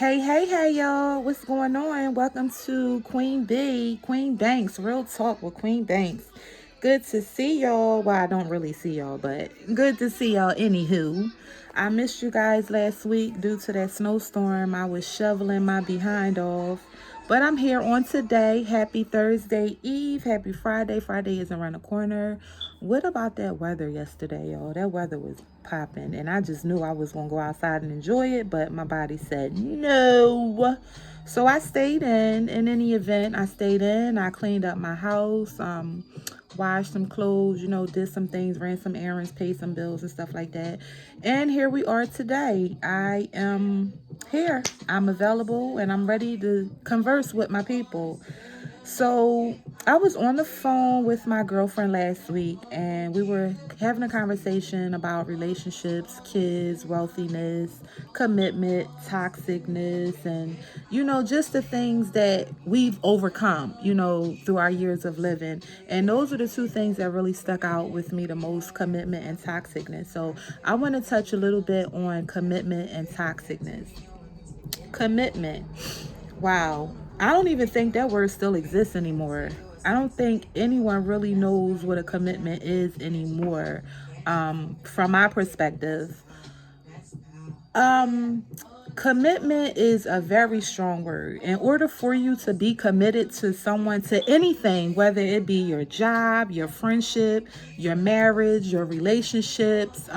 Hey, y'all. What's going on? Welcome to Queen Banks, Real Talk with Queen Banks. Good to see y'all. Well, I don't really see y'all, but good to see y'all anywho. I missed you guys last week due to that snowstorm. I was shoveling my behind off. But I'm here on today. Happy Thursday Eve. Happy Friday. Friday is around the corner. What about that weather yesterday, y'all? That weather was popping. And I just knew I was going to go outside and enjoy it. But my body said no. So I stayed in any event. I stayed in. I cleaned up my house. Washed some clothes, did some things, ran some errands, paid some bills and stuff like that. And here we are today. I am here. I'm available and I'm ready to converse with my people. So I was on the phone with my girlfriend last week and we were having a conversation about relationships, kids, wealthiness, commitment, toxicness, and, just the things that we've overcome, through our years of living. And those are the two things that really stuck out with me the most, commitment and toxicness. So I want to touch a little bit on commitment and toxicness. Commitment. Wow. I don't even think that word still exists anymore. I don't think anyone really knows what a commitment is anymore. From my perspective, um, commitment is a very strong word. In order for you to be committed to someone, to anything, whether it be your job, your friendship, your marriage, your relationships,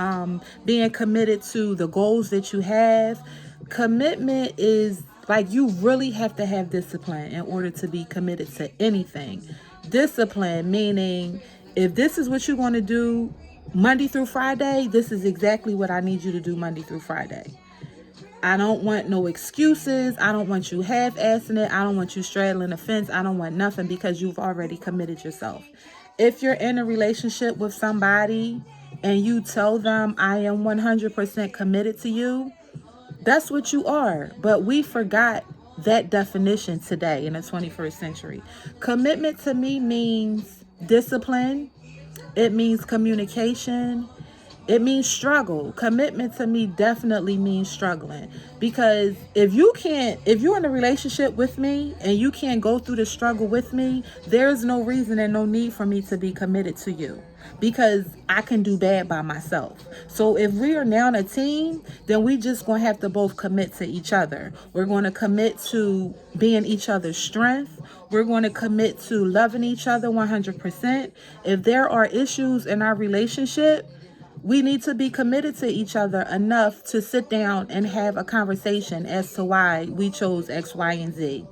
being committed to the goals that you have, commitment is like you really have to have discipline in order to be committed to anything. Discipline meaning if this is what you're going to do Monday through Friday, this is exactly what I need you to do Monday through Friday. I don't want no excuses. I don't want you half-assing it. I don't want you straddling the fence. I don't want nothing because you've already committed yourself. If you're in a relationship with somebody and you tell them, I am 100% committed to you, that's what you are. But we forgot that definition today in the 21st century. Commitment to me means discipline. It means communication. It means struggle. Commitment to me definitely means struggling. Because if you're in a relationship with me and you can't go through the struggle with me, there's no reason and no need for me to be committed to you. Because I can do bad by myself. So if we are now a team, then we just going to have to both commit to each other. We're going to commit to being each other's strength. We're going to commit to loving each other 100%. If there are issues in our relationship, we need to be committed to each other enough to sit down and have a conversation as to why we chose X, Y, and Z.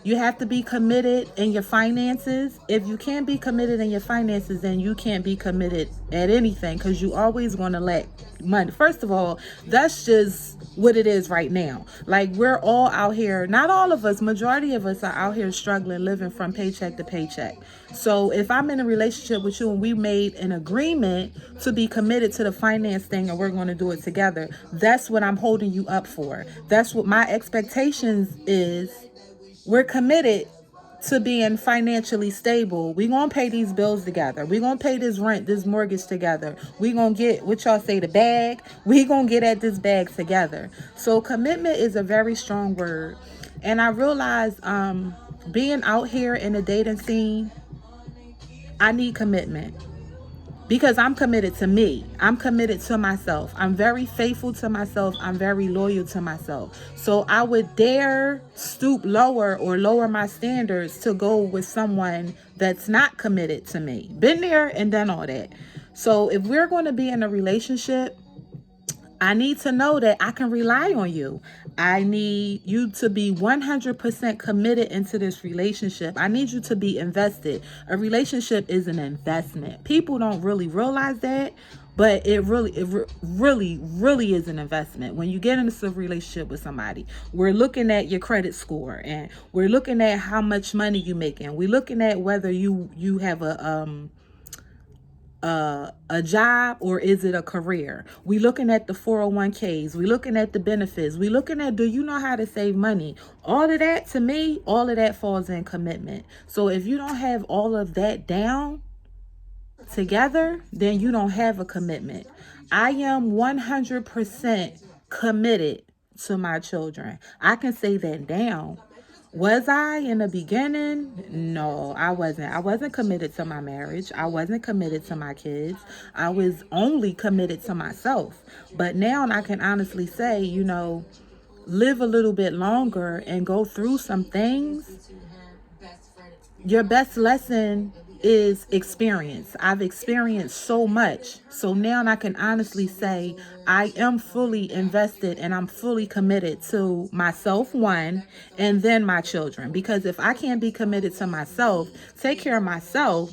You have to be committed in your finances. If you can't be committed in your finances, then you can't be committed at anything because you always going to lack money. First of all, that's just what it is right now. Like we're all out here, not all of us, majority of us are out here struggling, living from paycheck to paycheck. So if I'm in a relationship with you and we made an agreement to be committed to the finance thing and we're going to do it together, that's what I'm holding you up for. That's what my expectations is. We're committed to being financially stable. We're going to pay these bills together. We're going to pay this rent, this mortgage together. We're going to get, what y'all say, the bag. We're going to get at this bag together. So commitment is a very strong word. And I realized being out here in the dating scene, I need commitment. Because I'm committed to me. I'm committed to myself. I'm very faithful to myself. I'm very loyal to myself. So I would dare stoop lower or lower my standards to go with someone that's not committed to me. Been there and done all that. So if we're going to be in a relationship, I need to know that I can rely on you. I need you to be 100% committed into this relationship. I need you to be invested. A relationship is an investment. People don't really realize that, but it really is an investment. When you get into a relationship with somebody, we're looking at your credit score and we're looking at how much money you making. We're looking at whether you have a job or is it a career. We looking at the 401ks. We looking at the benefits. We looking at, do you know how to save money? All of that, to me, all of that falls in commitment. So if you don't have all of that down together, then you don't have a commitment. I am 100% committed to my children. I can say that now. Was I in the beginning? No, I wasn't. I wasn't committed to my marriage. I wasn't committed to my kids. I was only committed to myself. But now I can honestly say, live a little bit longer and go through some things. Your best lesson is experience. I've experienced so much. So now I can honestly say I am fully invested and I'm fully committed to myself, one, and then my children. Because if I can't be committed to myself, take care of myself,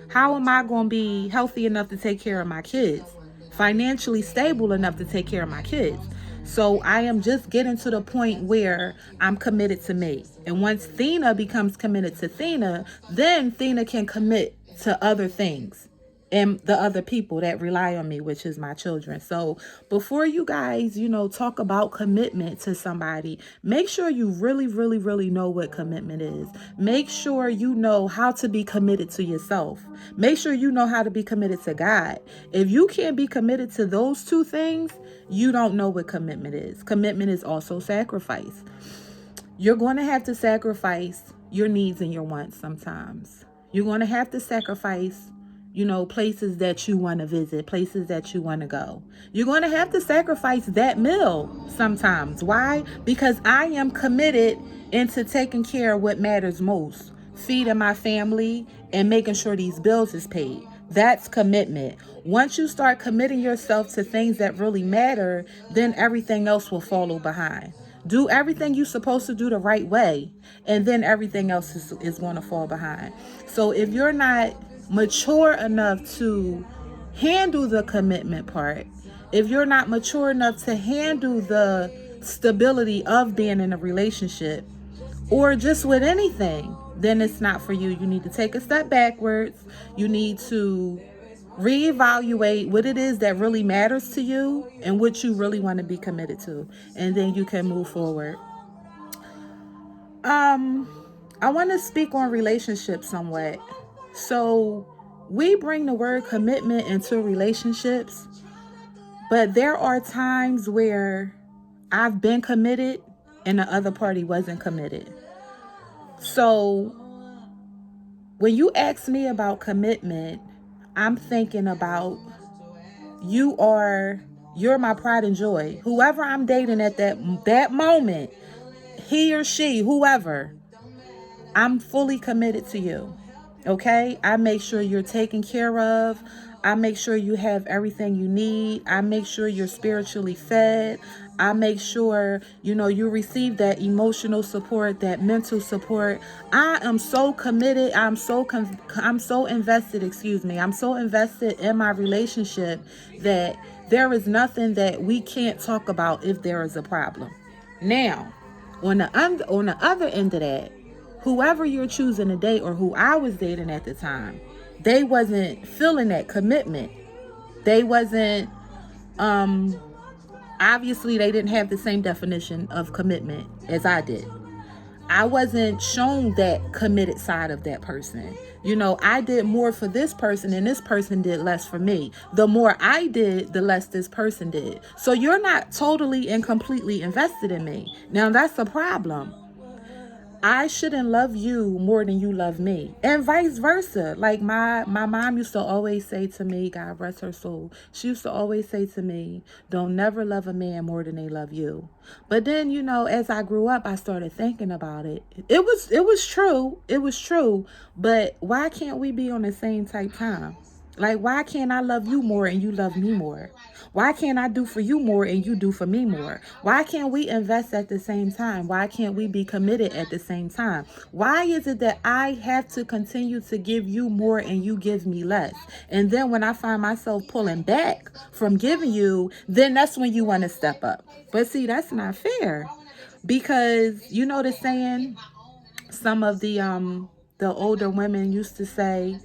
how am I going to be healthy enough to take care of my kids? Financially stable enough to take care of my kids? So I am just getting to the point where I'm committed to me. And once Thena becomes committed to Thena, then Thena can commit to other things and the other people that rely on me, which is my children. So before you guys, talk about commitment to somebody, make sure you really, really, really know what commitment is. Make sure you know how to be committed to yourself. Make sure you know how to be committed to God. If you can't be committed to those two things, you don't know what commitment is. Commitment is also sacrifice. You're going to have to sacrifice your needs and your wants sometimes. You're going to have to sacrifice places that you want to visit, places that you want to go. You're going to have to sacrifice that meal sometimes. Why? Because I am committed into taking care of what matters most, feeding my family and making sure these bills is paid. That's commitment. Once you start committing yourself to things that really matter, then everything else will follow behind. Do everything you're supposed to do the right way, and then everything else is going to fall behind. So if you're not mature enough to handle the commitment part, if you're not mature enough to handle the stability of being in a relationship or just with anything, then it's not for you. You need to take a step backwards. You need to reevaluate what it is that really matters to you and what you really want to be committed to, and then you can move forward. I want to speak on relationships somewhat. So we bring the word commitment into relationships, but there are times where I've been committed and the other party wasn't committed. So when you ask me about commitment, I'm thinking about you're my pride and joy. Whoever I'm dating at that moment, he or she, whoever, I'm fully committed to you. Okay? I make sure you're taken care of. I make sure you have everything you need. I make sure you're spiritually fed. I make sure, you receive that emotional support, that mental support. I am so committed. I'm so invested, I'm so invested in my relationship that there is nothing that we can't talk about if there is a problem. Now, on the other end of that, whoever you're choosing to date or who I was dating at the time, they wasn't feeling that commitment. They wasn't, obviously they didn't have the same definition of commitment as I did. I wasn't shown that committed side of that person. I did more for this person and this person did less for me. The more I did, the less this person did. So you're not totally and completely invested in me. Now that's a problem. I shouldn't love you more than you love me, and vice versa. Like my mom used to always say to me, God rest her soul, she used to always say to me, don't never love a man more than they love you. But then, as I grew up, I started thinking about it. It was true, but why can't we be on the same type time? Like, why can't I love you more and you love me more? Why can't I do for you more and you do for me more? Why can't we invest at the same time? Why can't we be committed at the same time? Why is it that I have to continue to give you more and you give me less? And then when I find myself pulling back from giving you, then that's when you want to step up. But see, that's not fair, because the saying, some of the older women used to say,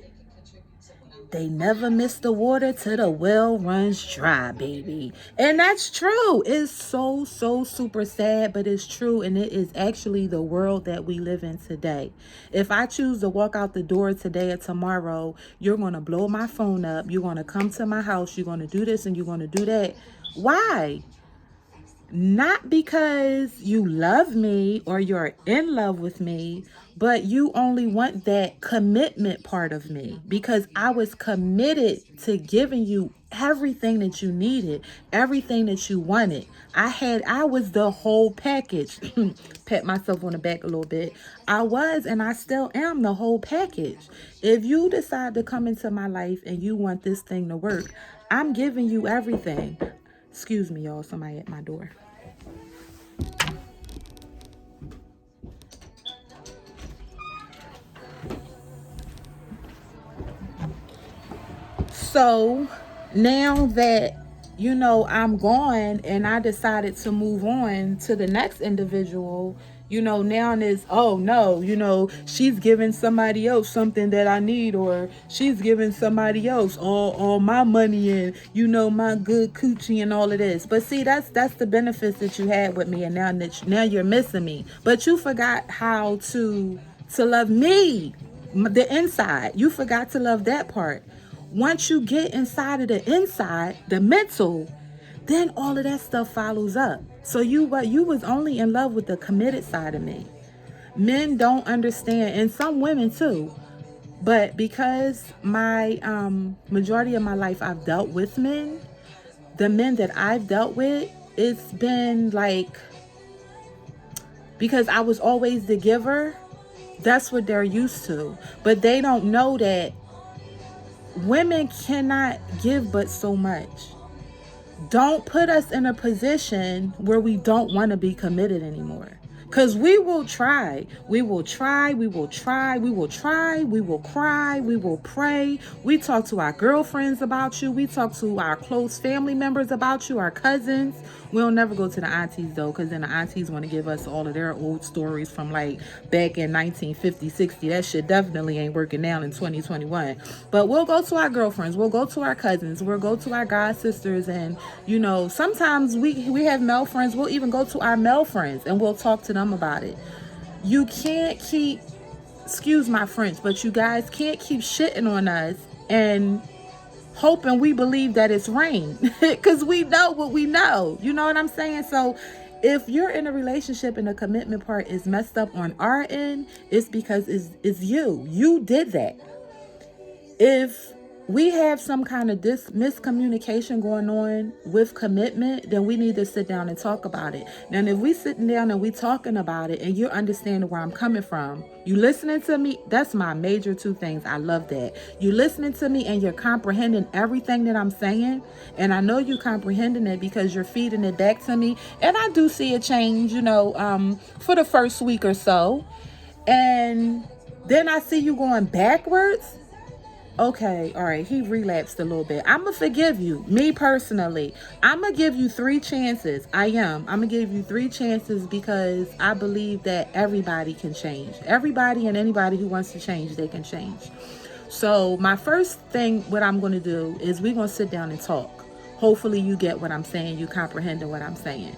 they never miss the water till the well runs dry, baby. And that's true. It's so super sad, but it's true. And it is actually the world that we live in today. If I choose to walk out the door today or tomorrow, you're going to blow my phone up. You're going to come to my house. You're going to do this and you're going to do that. Why? Not because you love me or you're in love with me, but you only want that commitment part of me, because I was committed to giving you everything that you needed, everything that you wanted. I was the whole package. Pat myself on the back a little bit. I was, and I still am, the whole package. If you decide to come into my life and you want this thing to work, I'm giving you everything. Excuse me, y'all. Somebody at my door. So now that, I'm gone and I decided to move on to the next individual, now it's, oh no, she's giving somebody else something that I need, or she's giving somebody else all my money and, my good coochie and all of this. But see, that's the benefits that you had with me, and now you're missing me. But you forgot how to love me, the inside. You forgot to love that part. Once you get inside of the inside, the mental, then all of that stuff follows up. So you was only in love with the committed side of me. Men don't understand, and some women too. But because my majority of my life I've dealt with men, the men that I've dealt with, it's been like, because I was always the giver, that's what they're used to. But they don't know that women cannot give but so much. Don't put us in a position where we don't want to be committed anymore. Because we will try. We will try. We will try. We will try. We will cry. We will pray. We talk to our girlfriends about you. We talk to our close family members about you, our cousins. We'll never go to the aunties, though, because then the aunties want to give us all of their old stories from like back in 1950, 60. That shit definitely ain't working now in 2021. But we'll go to our girlfriends. We'll go to our cousins. We'll go to our god sisters. And, sometimes we have male friends. We'll even go to our male friends and we'll talk to them about it. You can't keep, excuse my French, but you guys can't keep shitting on us and hoping we believe that it's rain, because we know what we know. You know what I'm saying? So if you're in a relationship and the commitment part is messed up on our end, it's because it's you did that. If we have some kind of miscommunication going on with commitment, then we need to sit down and talk about it. Now, if we sitting down and we talking about it and you're understanding where I'm coming from, you listening to me, that's my major two things. I love that. You listening to me and you're comprehending everything that I'm saying. And I know you comprehending it because you're feeding it back to me. And I do see a change, for the first week or so. And then I see you going backwards. Okay, all right, he relapsed a little bit. I'm going to forgive you. Me personally, I'm going to give you 3 chances. I am. I'm going to give you 3 chances because I believe that everybody can change. Everybody and anybody who wants to change, they can change. So my first thing, what I'm going to do is we're going to sit down and talk. Hopefully you get what I'm saying. You comprehending what I'm saying.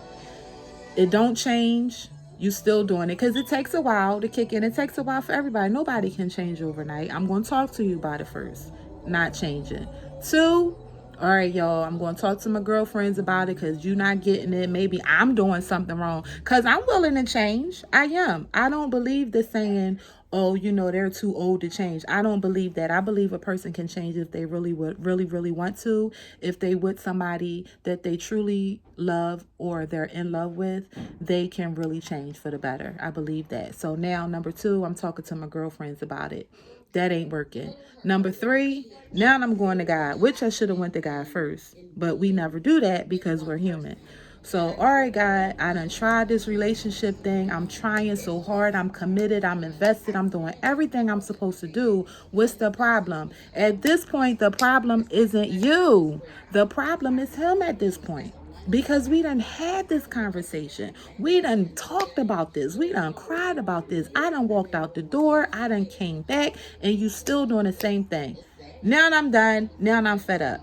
It don't change. You still doing it because it takes a while to kick in. It takes a while for everybody. Nobody can change overnight. I'm going to talk to you about it first. Not changing. 2, all right, y'all, I'm going to talk to my girlfriends about it because you're not getting it. Maybe I'm doing something wrong because I'm willing to change. I am. I don't believe the saying, oh, they're too old to change. I don't believe that. I believe a person can change if they really want to. If they with somebody that they truly love or they're in love with, they can really change for the better. I believe that. So now, number 2, I'm talking to my girlfriends about it. That ain't working. Number 3, now I'm going to God, which I should have went to God first. But we never do that because we're human. So, all right, God, I done tried this relationship thing. I'm trying so hard. I'm committed. I'm invested. I'm doing everything I'm supposed to do. What's the problem? At this point, the problem isn't you. The problem is him at this point. Because we done had this conversation. We done talked about this. We done cried about this. I done walked out the door. I done came back. And you still doing the same thing. Now I'm done. Now I'm fed up.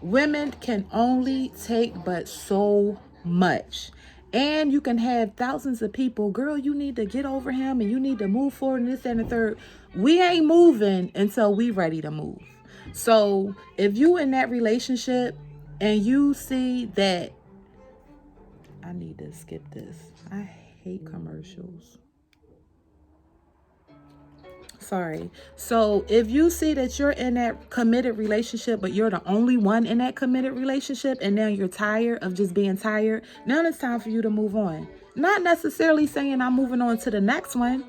Women can only take but so much. And you can have thousands of people, girl, you need to get over him and you need to move forward and this and the third. We ain't moving until we ready to move. So if you in that relationship and you see that I need to skip this. I hate commercials. Sorry. So if you see that you're in that committed relationship, but you're the only one in that committed relationship, and now you're tired of just being tired, now it's time for you to move on. Not necessarily saying I'm moving on to the next one.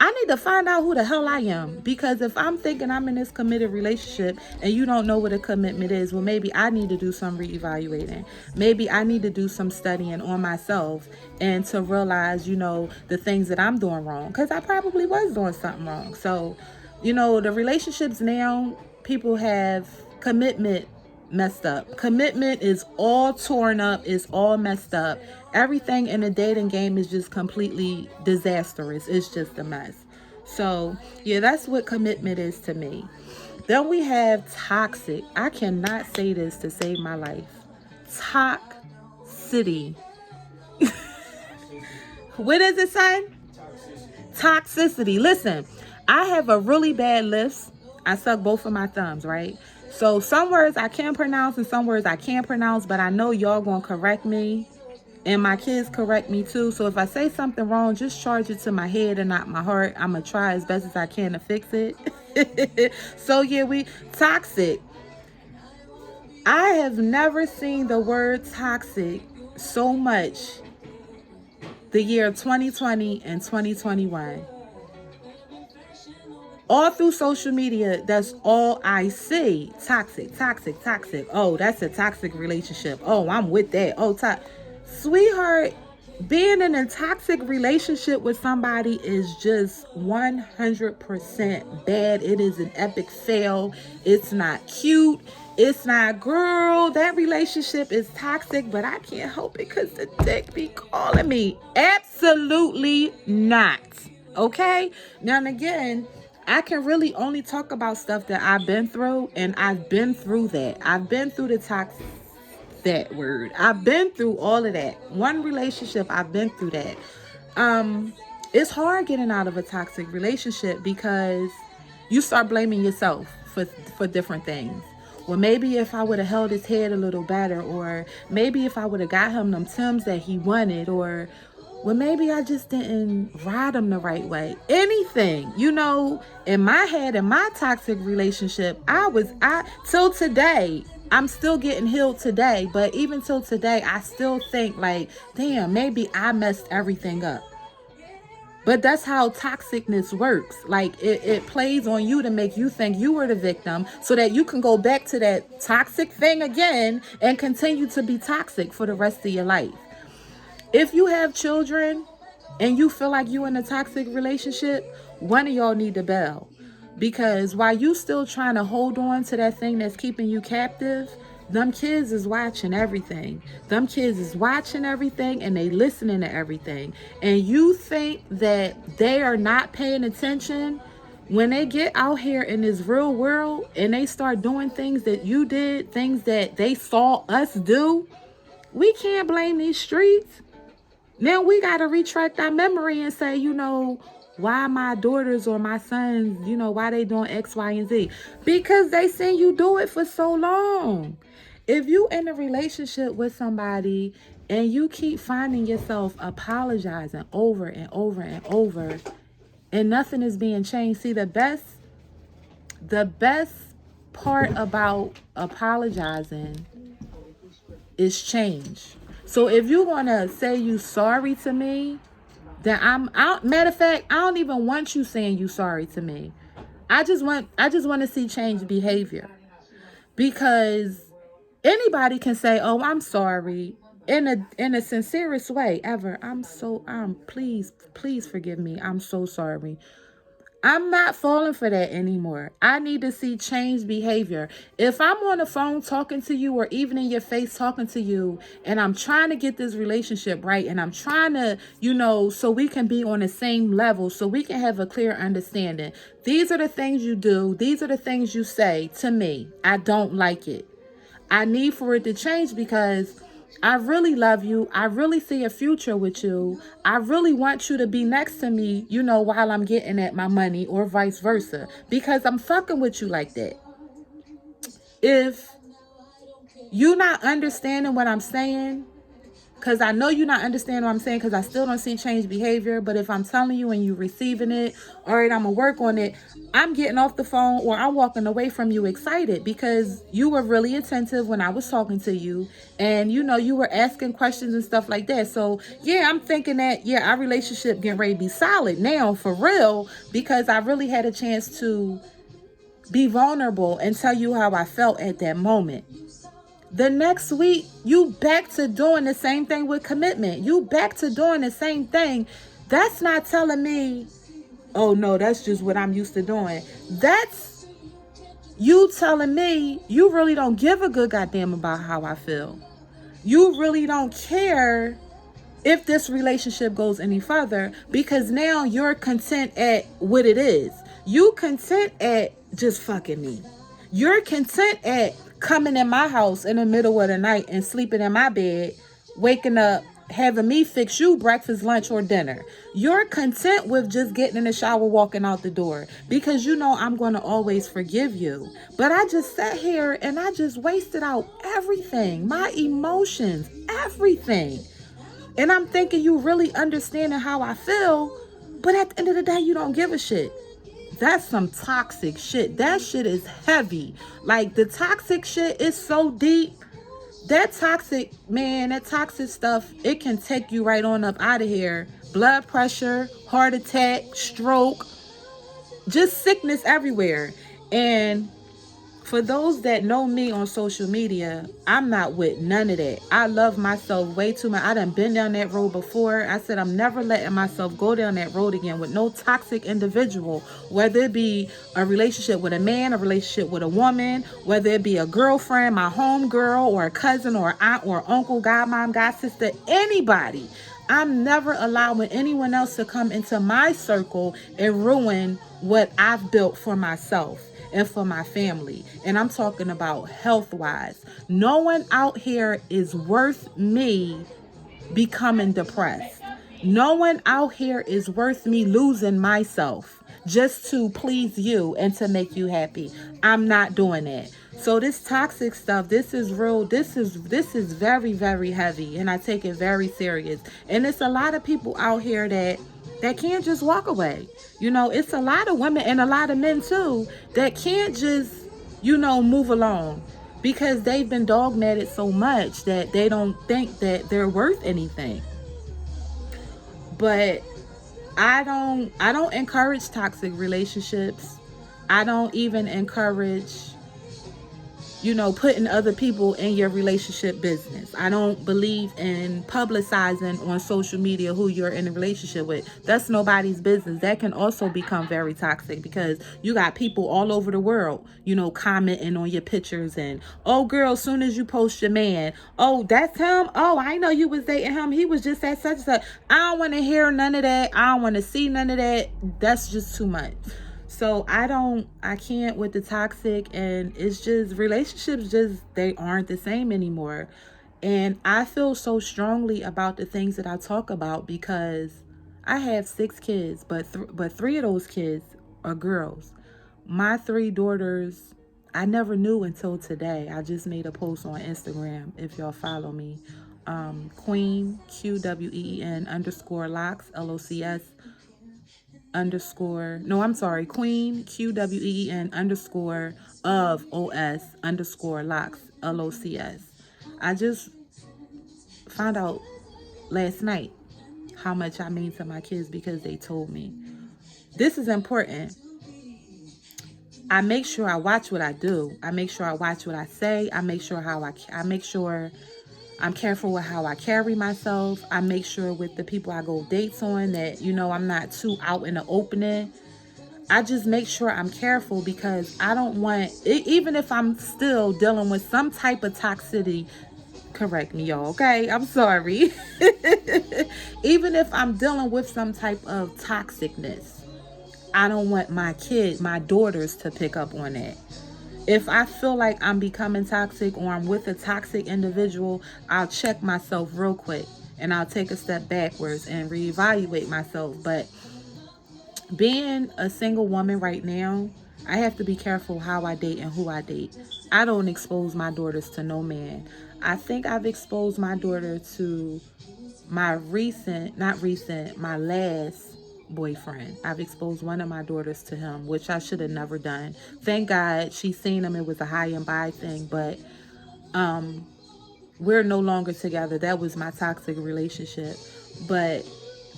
I need to find out who the hell I am. Because if I'm thinking I'm in this committed relationship and you don't know what a commitment is, well, maybe I need to do some reevaluating. Maybe I need to do some studying on myself and to realize, the things that I'm doing wrong. Because I probably was doing something wrong. So, the relationships now, people have commitment messed up. Commitment is all torn up, is all messed up. Everything in the dating game is just completely disastrous. It's just a mess. So, yeah, that's what commitment is to me. Then we have toxic. I cannot say this to save my life. Toxicity. What does it say? Toxicity. Listen, I have a really bad lisp. I suck both of my thumbs, right? So some words I can pronounce and some words I can't pronounce, but I know y'all gonna correct me. And my kids correct me too. So if I say something wrong, just charge it to my head and not my heart. I'm going to try as best as I can to fix it. So yeah, we toxic. I have never seen the word toxic so much the year 2020 and 2021. All through social media, that's all I see. Toxic, toxic, toxic. Oh, that's a toxic relationship. Oh, I'm with that. Oh, sweetheart, being in a toxic relationship with somebody is just 100% bad. It is an epic fail. It's not cute. It's not, girl, that relationship is toxic, but I can't help it because the dick be calling me. Absolutely not. Okay? Now, and again, I can really only talk about stuff that I've been through, and I've been through that. I've been through the toxic, that word. I've been through all of that. One relationship, I've been through that. It's hard getting out of a toxic relationship because you start blaming yourself for different things. Well, maybe if I would have held his head a little better, or maybe if I would have got him them Timbs that he wanted, or well, maybe I just didn't ride him the right way. Anything, in my head, in my toxic relationship, till today, I'm still getting healed today. But even till today, I still think like, damn, maybe I messed everything up. But that's how toxicness works. Like it plays on you to make you think you were the victim so that you can go back to that toxic thing again and continue to be toxic for the rest of your life. If you have children and you feel like you in a toxic relationship, one of y'all need to bail. Because while you still trying to hold on to that thing that's keeping you captive, them kids is watching everything. Them kids is watching everything and they listening to everything. And you think that they are not paying attention when they get out here in this real world and they start doing things that you did, things that they saw us do. We can't blame these streets. Now we got to retract our memory and say, why my daughters or my sons, why they doing X, Y, and Z? Because they seen you do it for so long. If you in a relationship with somebody and you keep finding yourself apologizing over and over and over and nothing is being changed, see, the best part about apologizing is change. So if you want to say you sorry to me, then matter of fact, I don't even want you saying you sorry to me. I just want to see change behavior. Because anybody can say, "Oh, I'm sorry," in a sincerest way ever. Please forgive me. I'm so sorry. I'm not falling for that anymore. I need to see change behavior. If I'm on the phone talking to you or even in your face talking to you and I'm trying to get this relationship right and I'm trying to, so we can be on the same level, so we can have a clear understanding. These are the things you do. These are the things you say to me. I don't like it. I need for it to change because I really love you. I really see a future with you. I really want you to be next to me, while I'm getting at my money or vice versa, because I'm fucking with you like that. If you're not understanding what I'm saying, Because I know you're not understanding what I'm saying, because I still don't see change behavior. But if I'm telling you and you receiving it, all right, I'm going to work on it. I'm getting off the phone or I'm walking away from you excited because you were really attentive when I was talking to you. And, you were asking questions and stuff like that. So, yeah, I'm thinking that, yeah, our relationship getting ready to be solid now for real, because I really had a chance to be vulnerable and tell you how I felt at that moment. The next week, you back to doing the same thing with commitment. You back to doing the same thing. That's not telling me, oh no, that's just what I'm used to doing. That's you telling me you really don't give a good goddamn about how I feel. You really don't care if this relationship goes any further, because now you're content at what it is. You content at just fucking me. You're content at coming in my house in the middle of the night and sleeping in my bed, waking up, having me fix you breakfast, lunch, or dinner. You're content with just getting in the shower, walking out the door, because you know I'm going to always forgive you. But I just sat here and I just wasted out everything, my emotions, everything. And I'm thinking you really understanding how I feel, but at the end of the day, you don't give a shit. That's some toxic shit. That shit is heavy. Like, the toxic shit is so deep. That toxic, man, that toxic stuff, it can take you right on up out of here. Blood pressure, heart attack, stroke, just sickness everywhere. And for those that know me on social media, I'm not with none of that. I love myself way too much. I done been down that road before. I said I'm never letting myself go down that road again with no toxic individual, whether it be a relationship with a man, a relationship with a woman, whether it be a girlfriend, my home girl, or a cousin, or aunt, or uncle, godmom, god sister, anybody. I'm never allowing anyone else to come into my circle and ruin what I've built for myself and for my family. And I'm talking about health-wise. No one out here is worth me becoming depressed. No one out here is worth me losing myself just to please you and to make you happy. I'm not doing that. So this toxic stuff, this is real. This is very, very heavy, and I take it very serious. And it's a lot of people out here that can't just walk away. It's a lot of women and a lot of men too that can't just, move along, because they've been dogmated so much that they don't think that they're worth anything. But I don't encourage toxic relationships. I don't even encourage putting other people in your relationship business. I don't believe in publicizing on social media who you're in a relationship with. That's nobody's business. That can also become very toxic, because you got people all over the world, commenting on your pictures and, oh girl, as soon as you post your man, oh, that's him. Oh, I know you was dating him. He was just at such and such. I don't want to hear none of that. I don't want to see none of that. That's just too much. So I can't with the toxic, and it's just, relationships they aren't the same anymore. And I feel so strongly about the things that I talk about, because I have 6 kids, but 3 of those kids are girls. My 3 daughters, I never knew until today. I just made a post on Instagram, if y'all follow me. Queen, QWEEN _ locks, LOCS Queen, QWEEN _ of OS _ locks, LOCS. I just found out last night how much I mean to my kids, because they told me. This is important. I make sure I watch what I do. I make sure I watch what I say. I make sure I'm careful with how I carry myself. I make sure with the people I go dates on that, I'm not too out in the opening. I just make sure I'm careful, because I don't want, even if I'm still dealing with some type of toxicity, correct me, y'all, okay? I'm sorry. Even if I'm dealing with some type of toxicness, I don't want my daughters to pick up on that. If I feel like I'm becoming toxic or I'm with a toxic individual, I'll check myself real quick and I'll take a step backwards and reevaluate myself. But being a single woman right now, I have to be careful how I date and who I date. I don't expose my daughters to no man. I think I've exposed my daughter to my last boyfriend. I've exposed one of my daughters to him, which I should have never done. Thank God she seen him. It was a high and by thing, but we're no longer together. That was my toxic relationship. But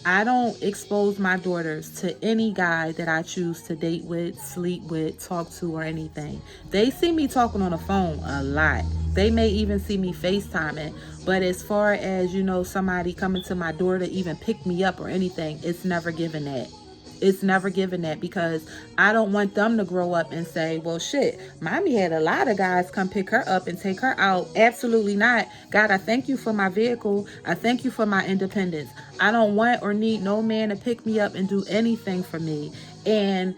I don't expose my daughters to any guy that I choose to date with, sleep with, talk to, or anything. They see me talking on the phone a lot. They may even see me FaceTiming. But as far as, somebody coming to my door to even pick me up or anything, it's never given that. It's never given that, because I don't want them to grow up and say, well, shit, mommy had a lot of guys come pick her up and take her out. Absolutely not. God, I thank you for my vehicle. I thank you for my independence. I don't want or need no man to pick me up and do anything for me. And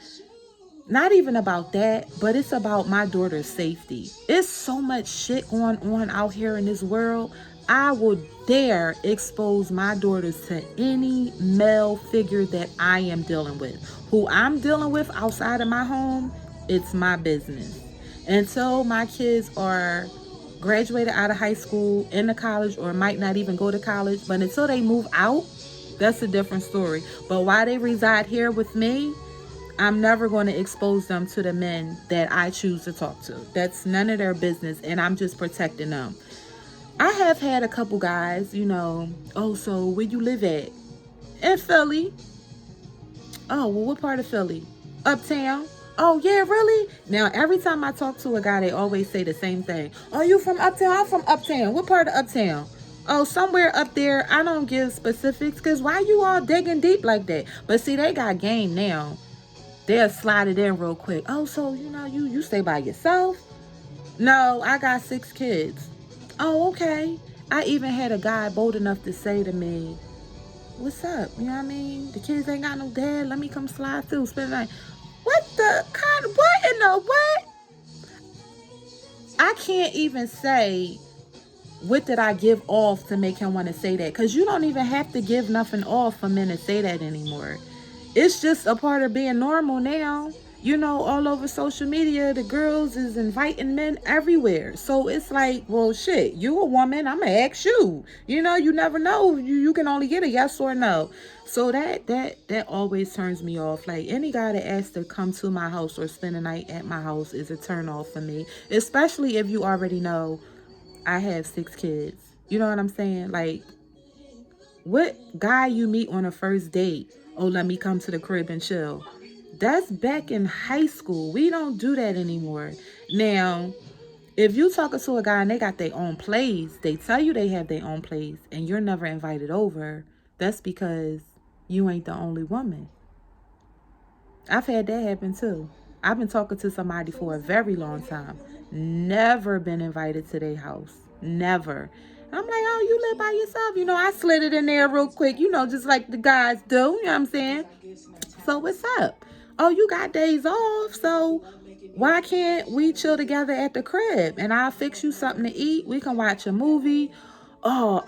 not even about that, but it's about my daughter's safety. It's so much shit going on out here in this world. I will dare expose my daughters to any male figure that I am dealing with. Who I'm dealing with outside of my home, it's my business. Until my kids are graduated out of high school, into college, or might not even go to college, but until they move out, that's a different story. But while they reside here with me, I'm never going to expose them to the men that I choose to talk to. That's none of their business, and I'm just protecting them. I have had a couple guys, oh, so where you live at? In Philly. Oh, well, what part of Philly? Uptown. Oh, yeah, really? Now, every time I talk to a guy, they always say the same thing. Oh, you from Uptown? I'm from Uptown. What part of Uptown? Oh, somewhere up there. I don't give specifics, because why you all digging deep like that? But see, they got game now. They'll slide it in real quick. Oh, so, you stay by yourself? No, I got 6 kids. Oh, okay. I even had a guy bold enough to say to me, what's up? You know what I mean? The kids ain't got no dad. Let me come slide through. Spend the night. What in the what? I can't even say what did I give off to make him want to say that. Because you don't even have to give nothing off for men to say that anymore. It's just a part of being normal now. All over social media, the girls is inviting men everywhere. So it's like, well, shit, you a woman, I'm going to ask you. You never know. You can only get a yes or no. So that always turns me off. Like, any guy that asks to come to my house or spend a night at my house is a turn off for me. Especially if you already know I have 6 kids. You know what I'm saying? Like, what guy you meet on a first date? Oh, let me come to the crib and chill. That's back in high school. We don't do that anymore. Now, if you talking to a guy and they got their own place, they tell you they have their own place, and you're never invited over, that's because you ain't the only woman. I've had that happen too. I've been talking to somebody for a very long time. Never been invited to their house. Never. And I'm like, oh, you live by yourself. I slid it in there real quick, just like the guys do. You know what I'm saying? So what's up? Oh, you got days off, so why can't we chill together at the crib? And I'll fix you something to eat. We can watch a movie. Oh,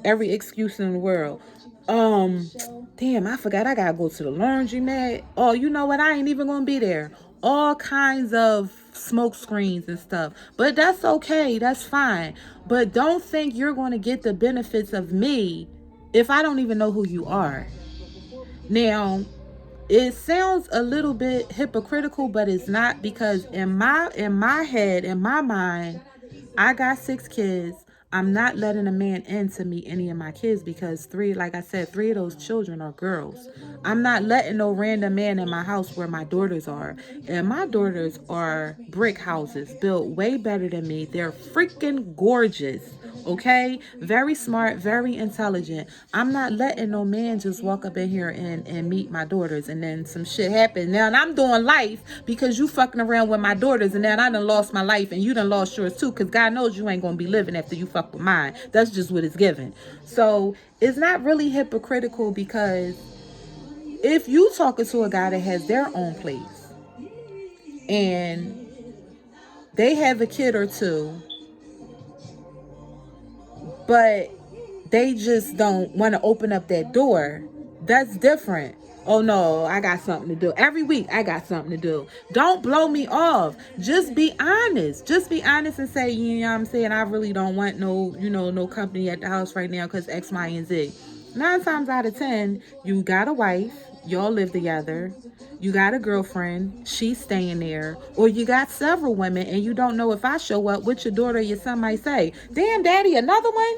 every excuse in the world. Damn, I forgot I gotta go to the laundromat. Oh, you know what? I ain't even gonna be there. All kinds of smoke screens and stuff. But that's okay. That's fine. But don't think you're gonna get the benefits of me if I don't even know who you are. Now, it sounds a little bit hypocritical, but it's not, because in my head, in my mind, I got 6 kids. I'm not letting a man in to meet any of my kids, because 3 of those children are girls. I'm not letting no random man in my house where my daughters are. And my daughters are brick houses built way better than me. They're freaking gorgeous. Okay? Very smart, very intelligent. I'm not letting no man just walk up in here and meet my daughters, and then some shit happen. Now, and I'm doing life because you fucking around with my daughters, and then I done lost my life, and you done lost yours too, because God knows you ain't gonna be living after you fuck with mine. That's just what it's given. So it's not really hypocritical, because if you talking to a guy that has their own place and they have a kid or two, but they just don't want to open up that door, That's different. Oh no, I got something to do. Every week I got something to do. Don't blow me off. Just be honest. Just be honest and say, you know what I'm saying? I really don't want no company at the house right now because X, Y, and Z. 9 times out of 10, you got a wife, y'all live together, you got a girlfriend, she's staying there, or you got several women and you don't know if I show up, what your daughter or your son might say. Damn, daddy, another one?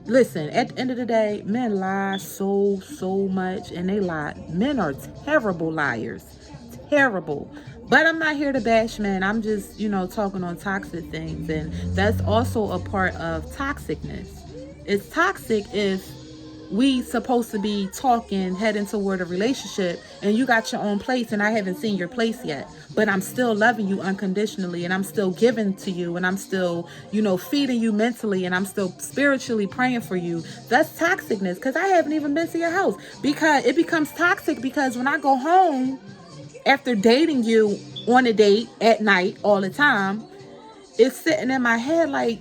Listen, at the end of the day, men lie so much, and they lie. Men are terrible liars. Terrible. But I'm not here to bash men. I'm just, talking on toxic things. And that's also a part of toxicness. It's toxic if we supposed to be talking, heading toward a relationship, and you got your own place and I haven't seen your place yet, but I'm still loving you unconditionally, and I'm still giving to you, and I'm still, feeding you mentally, and I'm still spiritually praying for you. That's toxicness, because I haven't even been to your house. Because it becomes toxic because when I go home after dating you on a date at night all the time, it's sitting in my head like,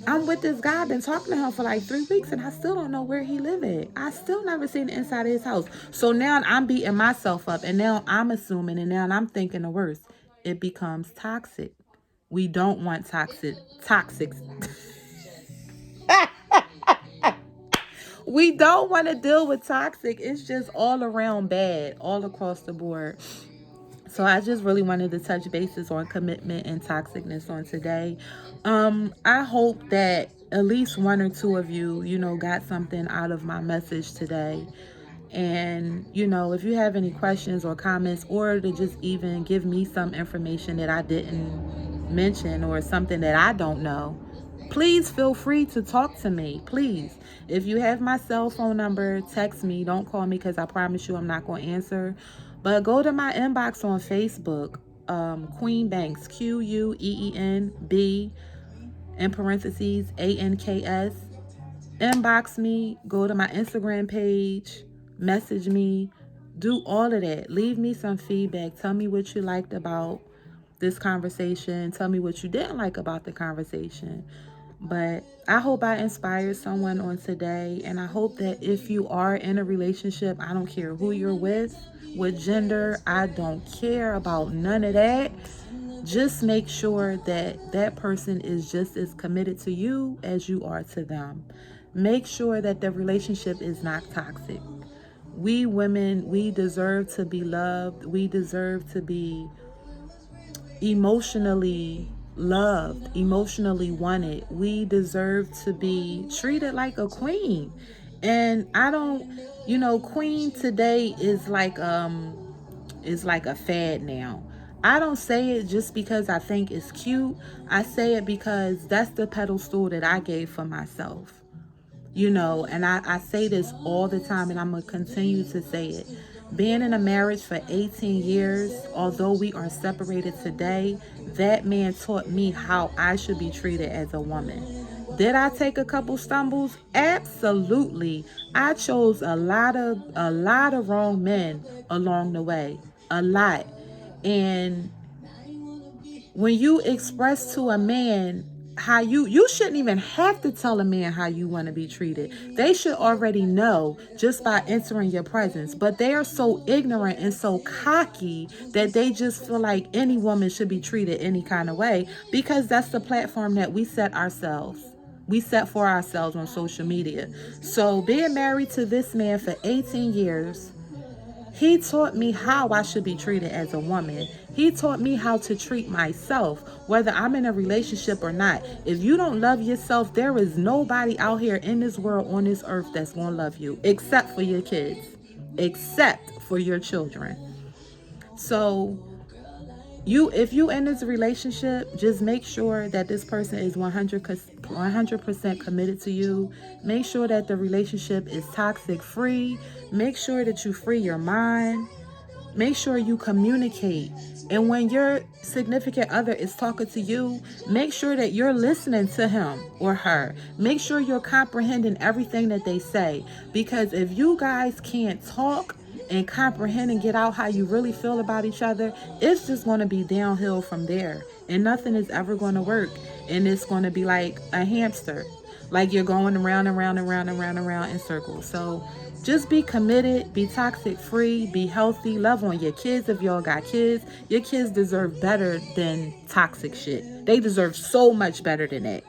I'm with this guy, I've been talking to him for like 3 weeks and I still don't know where he live at. I still never seen the inside of his house. So now I'm beating myself up, and now I'm assuming, and now I'm thinking the worst. It becomes toxic. We don't want toxic. We don't want to deal with toxic. It's just all around bad, all across the board. So I just really wanted to touch bases on commitment and toxicness on today. I hope that at least one or two of you, got something out of my message today. And, if you have any questions or comments, or to just even give me some information that I didn't mention or something that I don't know, please feel free to talk to me. Please. If you have my cell phone number, text me. Don't call me, because I promise you I'm not going to answer. But go to my inbox on Facebook, Queen Banks, QUEENB, in parentheses, ANKS. Inbox me, go to my Instagram page, message me, do all of that. Leave me some feedback. Tell me what you liked about this conversation. Tell me what you didn't like about the conversation. But I hope I inspired someone on today. And I hope that if you are in a relationship, I don't care who you're with, what gender, I don't care about none of that. Just make sure that that person is just as committed to you as you are to them. Make sure that the relationship is not toxic. We women, we deserve to be loved. We deserve to be emotionally loved, emotionally wanted. We deserve to be treated like a queen. And I don't, queen today is like a fad now. I don't say it just because I think it's cute. I say it because that's the pedestal that I gave for myself. And I say this all the time, and I'm going to continue to say it. Being in a marriage for 18 years, although we are separated today, that man taught me how I should be treated as a woman. Did I take a couple stumbles? Absolutely. I chose a lot of wrong men along the way. A lot. And when you express to a man how you shouldn't even have to tell a man how you want to be treated. They should already know just by entering your presence. But they are so ignorant and so cocky that they just feel like any woman should be treated any kind of way, because that's the platform that we set ourselves. We set for ourselves on social media. So being married to this man for 18 years, he taught me how I should be treated as a woman. He taught me how to treat myself, whether I'm in a relationship or not. If you don't love yourself, there is nobody out here in this world, on this earth, that's going to love you, except for your kids, except for your children. So if you in this relationship, just make sure that this person is 100% committed to you. Make sure that the relationship is toxic free. Make sure that you free your mind. Make sure you communicate. And when your significant other is talking to you, make sure that you're listening to him or her. Make sure you're comprehending everything that they say. Because if you guys can't talk and comprehend and get out how you really feel about each other, it's just going to be downhill from there. And nothing is ever going to work. And it's going to be like a hamster. Like you're going around and round and round and round and round in circles. So Just be committed, be toxic free, be healthy, love on your kids if y'all got kids. Your kids deserve better than toxic shit. They deserve so much better than that.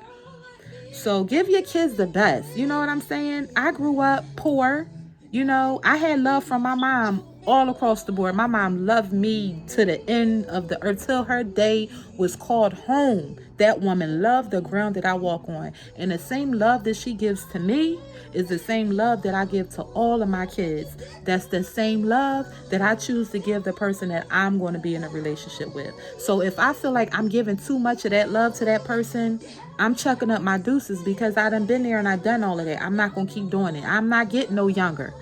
So give your kids the best. You know what I'm saying? I grew up poor. You know, I had love from my mom all across the board. My mom loved me to the end of the earth till her day was called home. That woman loved the ground that I walk on. And the same love that she gives to me is the same love that I give to all of my kids. That's the same love that I choose to give the person that I'm going to be in a relationship with. So if I feel like I'm giving too much of that love to that person, I'm chucking up my deuces, because I done been there and I done all of that. I'm not going to keep doing it. I'm not getting no younger.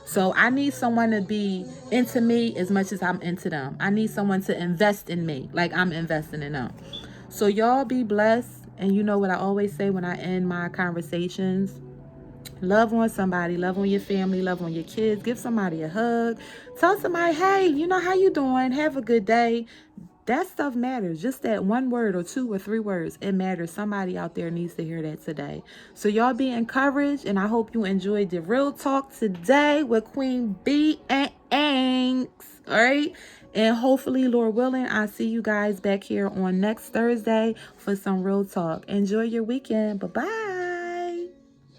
So I need someone to be into me as much as I'm into them. I need someone to invest in me like I'm investing in them. So y'all be blessed. And you know what I always say when I end my conversations? Love on somebody, love on your family, love on your kids. Give somebody a hug. Tell somebody, hey, you know, how you doing? Have a good day. That stuff matters. Just that one word or two or three words, it matters. Somebody out there needs to hear that today. So y'all be encouraged, and I hope you enjoyed the real talk today with Queen B and Anks. All right. And hopefully, Lord willing, I'll see you guys back here on next Thursday for some real talk. Enjoy your weekend. Bye-bye.